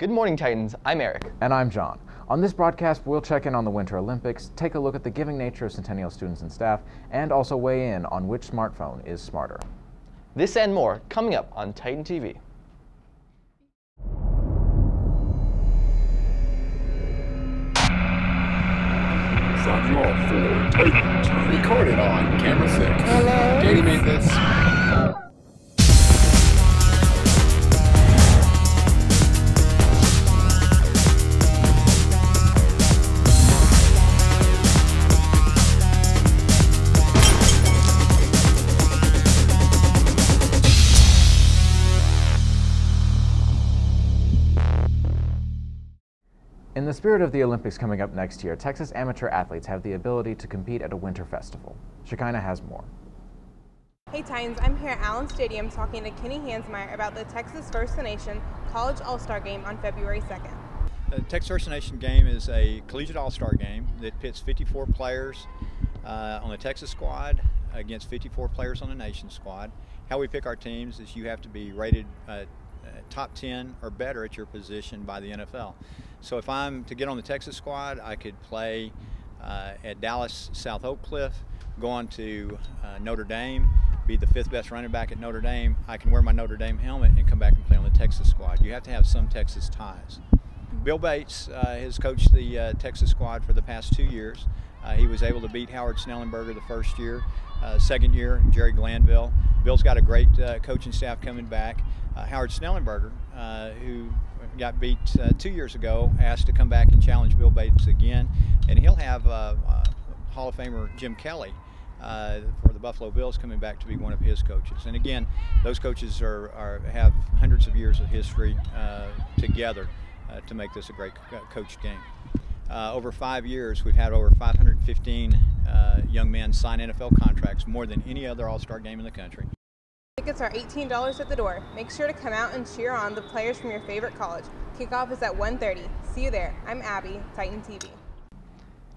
Good morning, Titans. I'm Eric. And I'm John. On this broadcast, we'll check in on the Winter Olympics, take a look at the giving nature of Centennial students and staff, and also weigh in on which smartphone is smarter. This and more coming up on Titan TV. Signing off for Titan TV. Recorded on camera 6. Hello. Danny made this. In the spirit of the Olympics coming up next year, Texas amateur athletes have the ability to compete at a winter festival. Shekinah has more. Hey Titans, I'm here at Allen Stadium talking to Kenny Hansmeyer about the Texas First Nation College All-Star Game on February 2nd. The Texas First Nation game is a collegiate all-star game that pits 54 players on the Texas squad against 54 players on the nation squad. How we pick our teams is you have to be rated top 10 or better at your position by the NFL. So if I'm to get on the Texas squad, I could play at Dallas South Oak Cliff, go on to Notre Dame, be the 5th best running back at Notre Dame. I can wear my Notre Dame helmet and come back and play on the Texas squad. You have to have some Texas ties. Bill Bates has coached the Texas squad for the past 2 years. He was able to beat Howard Snellenberger the first year. Second year, Jerry Glanville. Bill's got a great coaching staff coming back. Howard Snellenberger, who got beat 2 years ago, asked to come back and challenge Bill Bates again. And he'll have Hall of Famer Jim Kelly for the Buffalo Bills coming back to be one of his coaches. And again, those coaches have hundreds of years of history together to make this a great coached game. Over 5 years, we've had over 515 young men sign NFL contracts, more than any other all-star game in the country. Tickets are $18 at the door. Make sure to come out and cheer on the players from your favorite college. Kickoff is at 1:30. See you there. I'm Abby, Titan TV.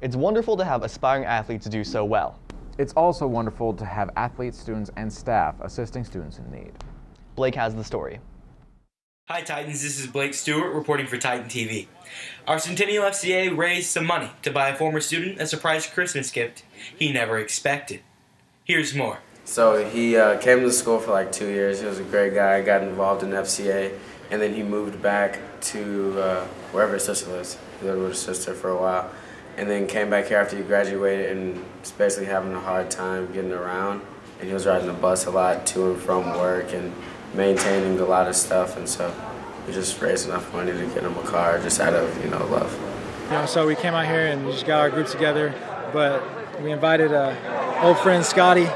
It's wonderful to have aspiring athletes do so well. It's also wonderful to have athletes, students, and staff assisting students in need. Blake has the story. Hi Titans, this is Blake Stewart reporting for Titan TV. Our Centennial FCA raised some money to buy a former student a surprise Christmas gift he never expected. Here's more. So he came to school for like 2 years. He was a great guy, got involved in FCA, and then he moved back to wherever his sister lives. He lived with his sister for a while, and then came back here after he graduated and was basically having a hard time getting around. And he was riding the bus a lot to and from work and maintaining a lot of stuff, and so we just raised enough money to get him a car just out of, love. So we came out here and we just got our group together, but we invited old friend Scotty,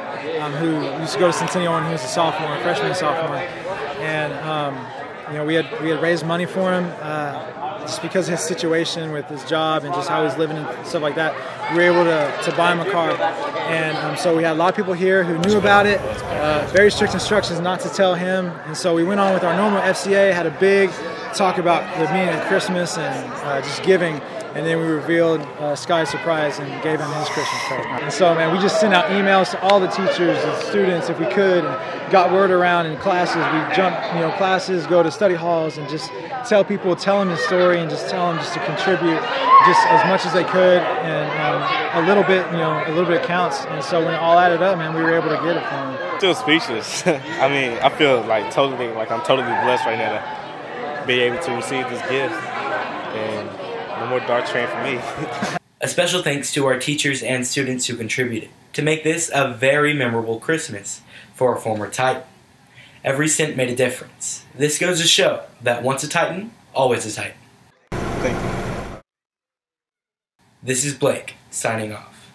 who used to go to Centennial when he was a sophomore, freshman and sophomore, and we had raised money for him just because of his situation with his job and just how he was living and stuff like that. We were able to buy him a car, and so we had a lot of people here who knew about it. Very strict instructions not to tell him, and so we went on with our normal FCA, had a big talk about the meaning of Christmas and just giving. And then we revealed Sky's surprise and gave him his Christmas present. And so, man, we just sent out emails to all the teachers and students if we could, and got word around in classes. We jumped, classes, go to study halls, and just tell people, tell them his story, and just tell them just to contribute just as much as they could, and a little bit counts. And so when it all added up, man, we were able to get it for him. Still speechless. I mean, I feel I'm totally blessed right now to be able to receive this gift. And no more dart train for me. A special thanks to our teachers and students who contributed to make this a very memorable Christmas for a former Titan. Every cent made a difference. This goes to show that once a Titan, always a Titan. Thank you. This is Blake, signing off.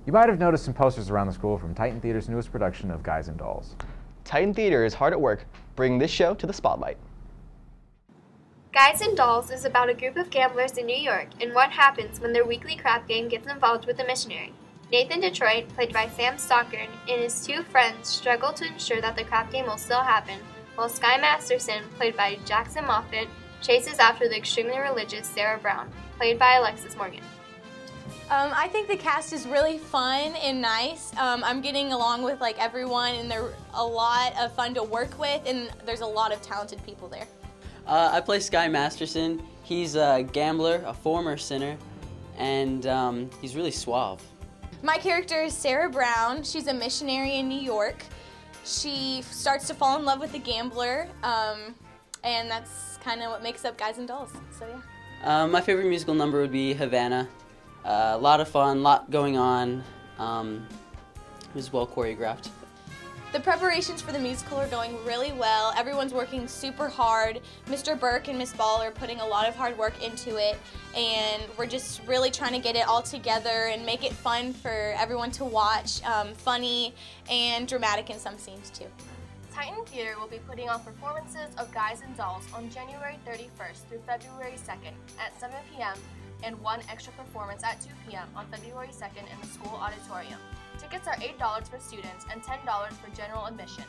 You might have noticed some posters around the school from Titan Theater's newest production of Guys and Dolls. Titan Theater is hard at work, bringing this show to the spotlight. Guys and Dolls is about a group of gamblers in New York and what happens when their weekly crap game gets involved with a missionary. Nathan Detroit, played by Sam Stockard, and his two friends struggle to ensure that the crap game will still happen, while Sky Masterson, played by Jackson Moffat, chases after the extremely religious Sarah Brown, played by Alexis Morgan. I think the cast is really fun and nice. I'm getting along with everyone, and they're a lot of fun to work with, and there's a lot of talented people there. I play Sky Masterson. He's a gambler, a former sinner, and he's really suave. My character is Sarah Brown. She's a missionary in New York. She starts to fall in love with a gambler, and that's kind of what makes up Guys and Dolls, so yeah. My favorite musical number would be Havana. A lot of fun, a lot going on. It was well choreographed. The preparations for the musical are going really well. Everyone's working super hard. Mr. Burke and Miss Ball are putting a lot of hard work into it, and we're just really trying to get it all together and make it fun for everyone to watch, funny and dramatic in some scenes too. Titan Theater will be putting on performances of Guys and Dolls on January 31st through February 2nd at 7 p.m. and one extra performance at 2 p.m. on February 2nd in the school auditorium. Tickets are $8 for students and $10 for general admission.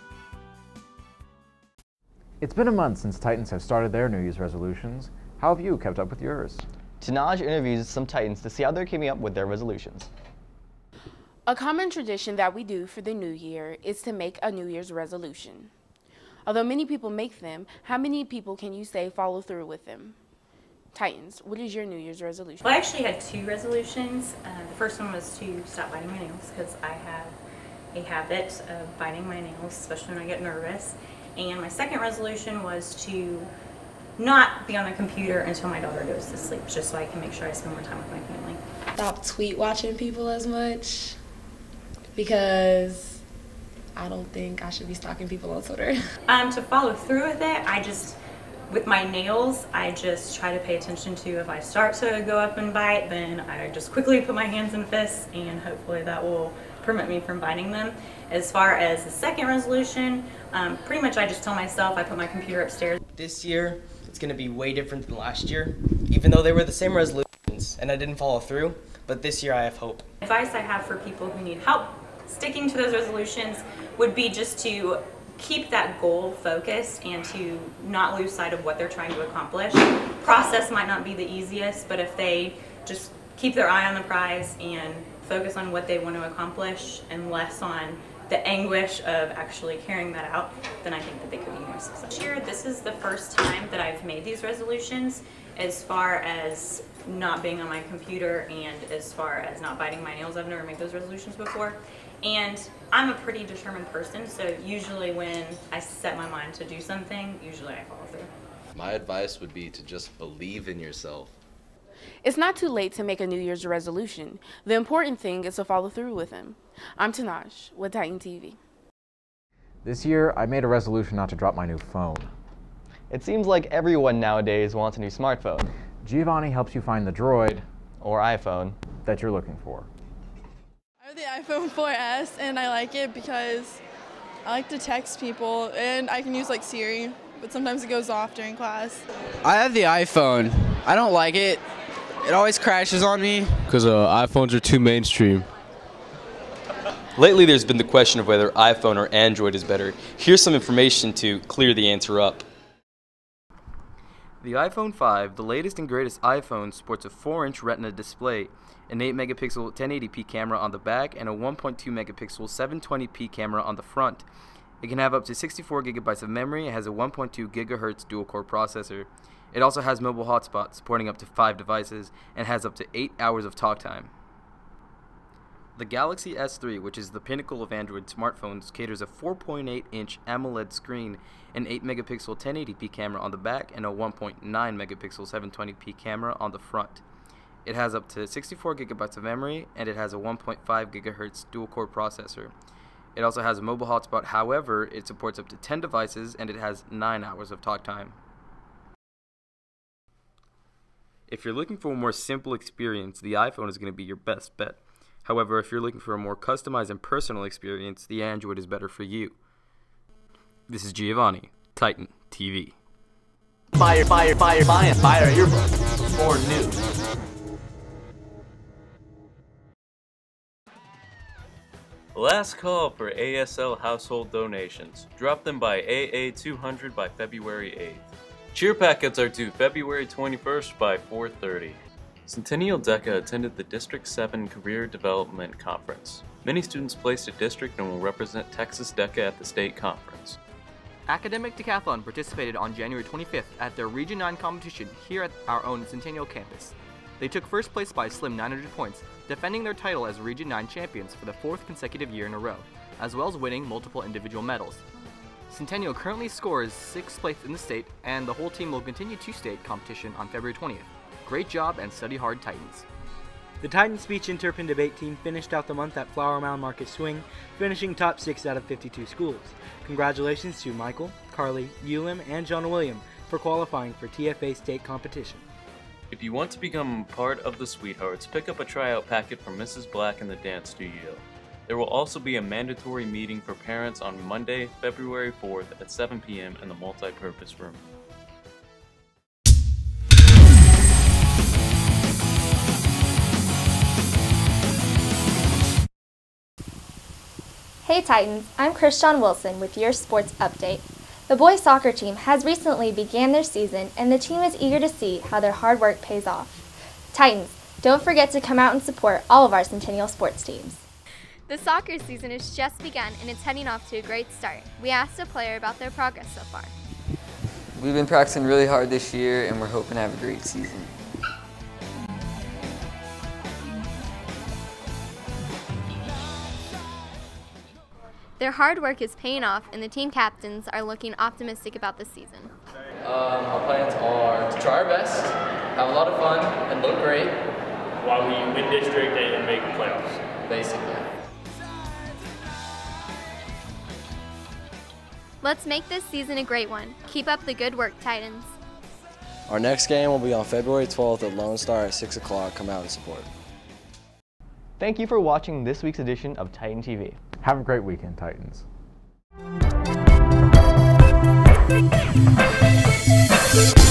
It's been a month since Titans have started their New Year's resolutions. How have you kept up with yours? Tanaj interviews some Titans to see how they're keeping up with their resolutions. A common tradition that we do for the new year is to make a New Year's resolution. Although many people make them, how many people can you say follow through with them? Titans, what is your New Year's resolution? Well, I actually had two resolutions. The first one was to stop biting my nails because I have a habit of biting my nails, especially when I get nervous. And my second resolution was to not be on the computer until my daughter goes to sleep, just so I can make sure I spend more time with my family. Stop tweet watching people as much because I don't think I should be stalking people on Twitter. To follow through with it, with my nails, I just try to pay attention to if I start to go up and bite, then I just quickly put my hands in fists and hopefully that will prevent me from biting them. As far as the second resolution, pretty much I just tell myself I put my computer upstairs. This year, it's going to be way different than last year, even though they were the same resolutions and I didn't follow through, but this year I have hope. Advice I have for people who need help sticking to those resolutions would be just to keep that goal focused and to not lose sight of what they're trying to accomplish. Process might not be the easiest, but if they just keep their eye on the prize and focus on what they want to accomplish and less on the anguish of actually carrying that out, then I think that they could be more successful. This year, this is the first time that I've made these resolutions as far as not being on my computer and as far as not biting my nails. I've never made those resolutions before. And I'm a pretty determined person, so usually when I set my mind to do something, usually I follow through. My advice would be to just believe in yourself. It's not too late to make a New Year's resolution. The important thing is to follow through with them. I'm Tanaj with Titan TV. This year, I made a resolution not to drop my new phone. It seems like everyone nowadays wants a new smartphone. Giovanni helps you find the Droid, or iPhone, that you're looking for. I have the iPhone 4S and I like it because I like to text people and I can use like Siri, but sometimes it goes off during class. I have the iPhone. I don't like it. It always crashes on me. Because iPhones are too mainstream. Lately there's been the question of whether iPhone or Android is better. Here's some information to clear the answer up. The iPhone 5, the latest and greatest iPhone, sports a 4-inch Retina display, an 8-megapixel 1080p camera on the back, and a 1.2 megapixel 720p camera on the front. It can have up to 64 gigabytes of memory. It has a 1.2 gigahertz dual-core processor. It also has mobile hotspot, supporting up to 5 devices, and has up to 8 hours of talk time. The Galaxy S3, which is the pinnacle of Android smartphones, caters a 4.8-inch AMOLED screen, an 8-megapixel 1080p camera on the back, and a 1.9 megapixel 720p camera on the front. It has up to 64 gigabytes of memory, and it has a 1.5 gigahertz dual-core processor. It also has a mobile hotspot, however, it supports up to 10 devices, and it has 9 hours of talk time. If you're looking for a more simple experience, the iPhone is going to be your best bet. However, if you're looking for a more customized and personal experience, the Android is better for you. This is Giovanni, Titan TV. Buy your earbuds or new. Last call for ASL household donations. Drop them by AA200 by February 8th. Cheer packets are due February 21st by 4:30. Centennial DECA attended the District 7 Career Development Conference. Many students placed a district and will represent Texas DECA at the state conference. Academic Decathlon participated on January 25th at their Region 9 competition here at our own Centennial campus. They took first place by a slim 900 points, defending their title as Region 9 champions for the 4th consecutive year in a row, as well as winning multiple individual medals. Centennial currently scores 6th place in the state, and the whole team will continue to state competition on February 20th. Great job and study hard, Titans. The Titan Speech Interp and Debate team finished out the month at Flower Mound Market Swing, finishing top 6 out of 52 schools. Congratulations to Michael, Carly, Ulim, and John William for qualifying for TFA state competition. If you want to become part of the Sweethearts, pick up a tryout packet from Mrs. Black in the dance studio. There will also be a mandatory meeting for parents on Monday, February 4th at 7 p.m. in the multi-purpose room. Hey Titans, I'm Christian Wilson with your sports update. The boys soccer team has recently began their season and the team is eager to see how their hard work pays off. Titans, don't forget to come out and support all of our Centennial sports teams. The soccer season has just begun and it's heading off to a great start. We asked a player about their progress so far. We've been practicing really hard this year and we're hoping to have a great season. Their hard work is paying off and the team captains are looking optimistic about the season. Our plans are to try our best, have a lot of fun, and look great. While we win district and make playoffs. Basically. Let's make this season a great one. Keep up the good work, Titans. Our next game will be on February 12th at Lone Star at 6 o'clock. Come out and support. Thank you for watching this week's edition of Titan TV. Have a great weekend, Titans. We'll be right back.